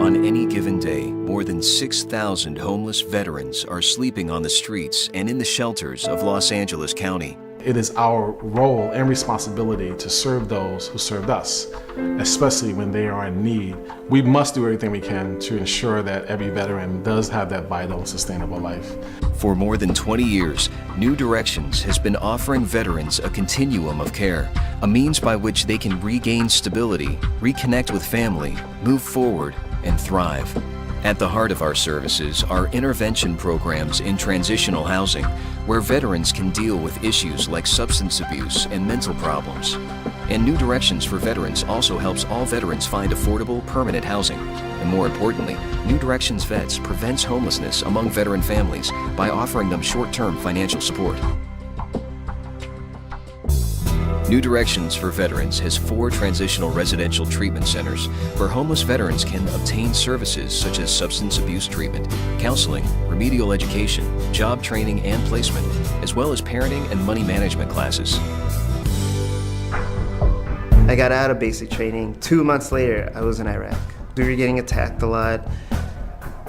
On any given day, more than 6,000 homeless veterans are sleeping on the streets and in the shelters of Los Angeles County. It is our role and responsibility to serve those who served us, especially when they are in need. We must do everything we can to ensure that every veteran does have that vital and sustainable life. For more than 20 years, New Directions has been offering veterans a continuum of care, a means by which they can regain stability, reconnect with family, move forward, and thrive. At the heart of our services are intervention programs in transitional housing, where veterans can deal with issues like substance abuse and mental problems. And New Directions for Veterans also helps all veterans find affordable, permanent housing. And more importantly, New Directions Vets prevents homelessness among veteran families by offering them short-term financial support. New Directions for Veterans has 4 transitional residential treatment centers where homeless veterans can obtain services such as substance abuse treatment, counseling, remedial education, job training and placement, as well as parenting and money management classes. I got out of basic training. 2 months later, I was in Iraq. We were getting attacked a lot.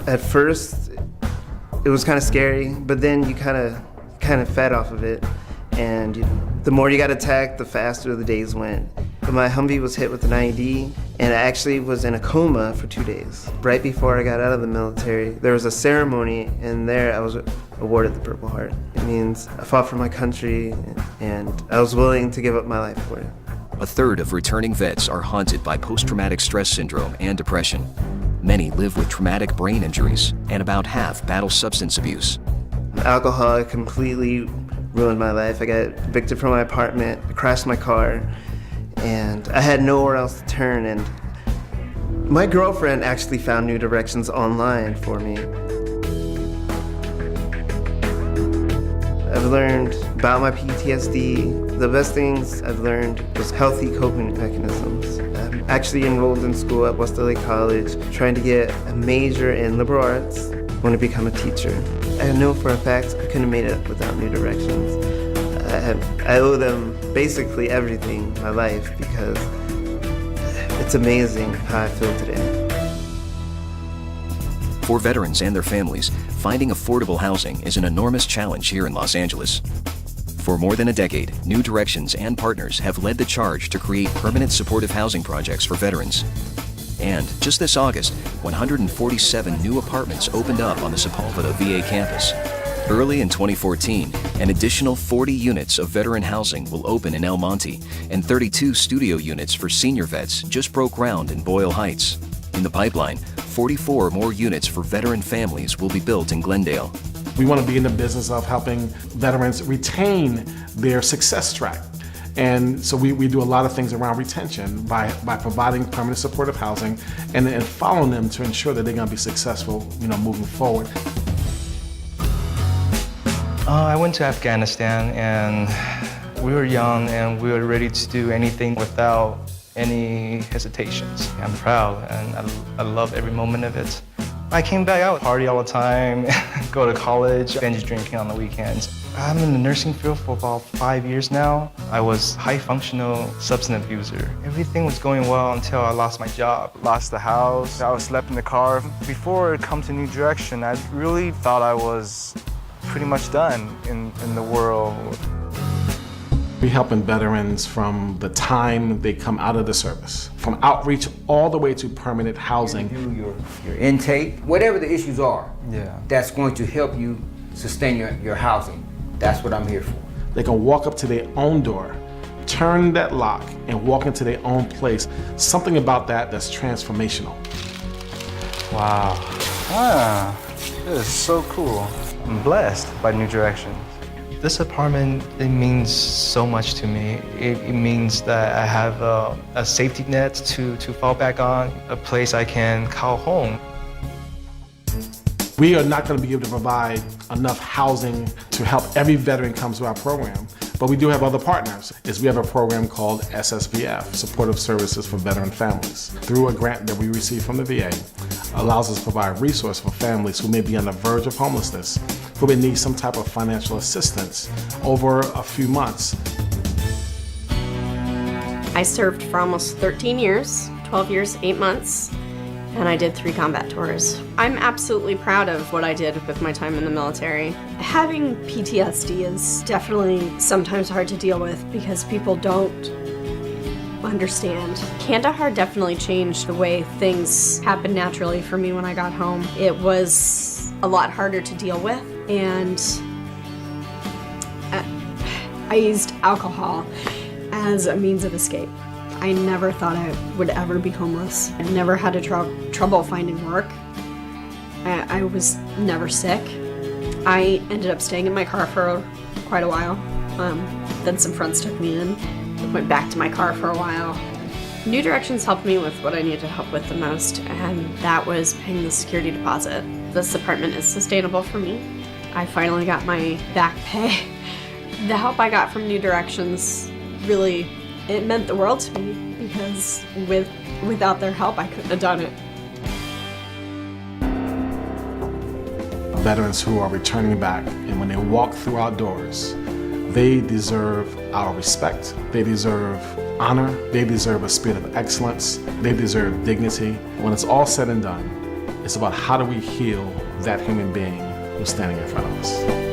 At first, it was kind of scary, but then you kind of fed off of it. And the more you got attacked, the faster the days went. But my Humvee was hit with an IED, and I actually was in a coma for 2 days. Right before I got out of the military, there was a ceremony, and there I was awarded the Purple Heart. It means I fought for my country, and I was willing to give up my life for it. A third of returning vets are haunted by post-traumatic stress syndrome and depression. Many live with traumatic brain injuries, and about half battle substance abuse. Alcohol completely ruined my life. I got evicted from my apartment, I crashed my car, and I had nowhere else to turn. And my girlfriend actually found New Directions online for me. I've learned about my PTSD. The best things I've learned was healthy coping mechanisms. I'm actually enrolled in school at West LA College, trying to get a major in liberal arts. I want to become a teacher. I know for a fact I couldn't have made it without New Directions. I owe them basically everything, my life, because it's amazing how I feel today. For veterans and their families, finding affordable housing is an enormous challenge here in Los Angeles. For more than a decade, New Directions and partners have led the charge to create permanent supportive housing projects for veterans. And just this August, 147 new apartments opened up on the Sepulveda VA campus. Early in 2014, an additional 40 units of veteran housing will open in El Monte, and 32 studio units for senior vets just broke ground in Boyle Heights. In the pipeline, 44 more units for veteran families will be built in Glendale. We want to be in the business of helping veterans retain their success track. And so we do a lot of things around retention by providing permanent supportive housing and following them to ensure that they're going to be successful, moving forward. I went to Afghanistan, and we were young and we were ready to do anything without any hesitations. I'm proud and I love every moment of it. I came back out, party all the time, go to college, binge drinking on the weekends. I'm in the nursing field for about 5 years now. I was high-functional substance abuser. Everything was going well until I lost my job. Lost the house, I was slept in the car. Before it come to New Direction, I really thought I was pretty much done in the world. We're helping veterans from the time they come out of the service, from outreach all the way to permanent housing. Do your intake, whatever the issues are, that's going to help you sustain your housing. That's what I'm here for. They can walk up to their own door, turn that lock, and walk into their own place. Something about that's transformational. Wow. This is so cool. I'm blessed by New Directions. This apartment, it means so much to me. It means that I have a safety net to fall back on, a place I can call home. We are not going to be able to provide enough housing to help every veteran come to our program, but we do have other partners. We have a program called SSVF, Supportive Services for Veteran Families. Through a grant that we receive from the VA, allows us to provide resources for families who may be on the verge of homelessness, who may need some type of financial assistance over a few months. I served for almost 13 years, 12 years, 8 months. and I did 3 combat tours. I'm absolutely proud of what I did with my time in the military. Having PTSD is definitely sometimes hard to deal with because people don't understand. Kandahar definitely changed the way things happened naturally for me when I got home. It was a lot harder to deal with, and I used alcohol as a means of escape. I never thought I would ever be homeless. I never had trouble finding work. I was never sick. I ended up staying in my car for quite a while. Then some friends took me in. Went back to my car for a while. New Directions helped me with what I needed help with the most, and that was paying the security deposit. This apartment is sustainable for me. I finally got my back pay. The help I got from New Directions really, it meant the world to me because without their help, I couldn't have done it. Veterans who are returning back, and when they walk through our doors, they deserve our respect. They deserve honor. They deserve a spirit of excellence. They deserve dignity. When it's all said and done, it's about how do we heal that human being who's standing in front of us.